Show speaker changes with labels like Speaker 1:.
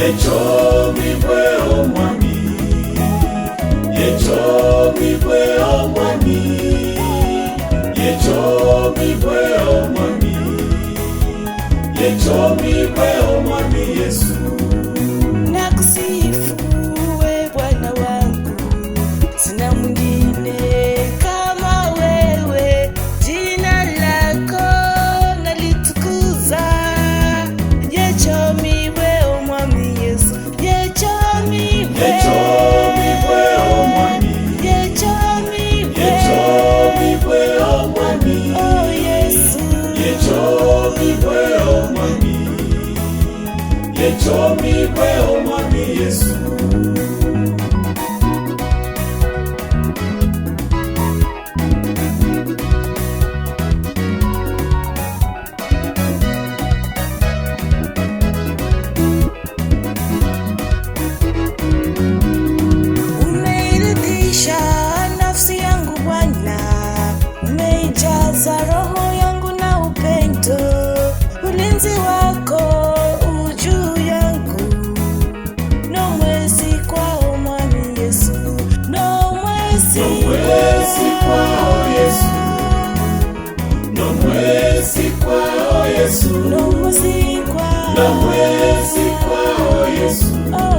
Speaker 1: Yecho mibwe omwami, yecho mibwe omwami, yecho mibwe omwami, yecho mibwe omwami Yesu.
Speaker 2: Nakusifu we Bwana wangu, sina mwingine kama wewe, jina lako nalitukuza. Yecho mibwe omwami Yesu, yecho mibwe
Speaker 1: omwami,
Speaker 2: yecho mibwe
Speaker 1: omwami,
Speaker 2: oh Yesu,
Speaker 1: yecho mibwe omwami, yecho mibwe omwami Yesu.
Speaker 2: umeiridhisha nafsi yangu Bwana, umeijaza roho yangu na upendo. Ulinzi wako ujuu yangu, no mwezi kwao omwami Yesu, no mwezi
Speaker 1: kwao Yesu, no mwezi kwao Yesu,
Speaker 2: no mwezi kwao
Speaker 1: no mwezi kwao Yesu,
Speaker 2: oh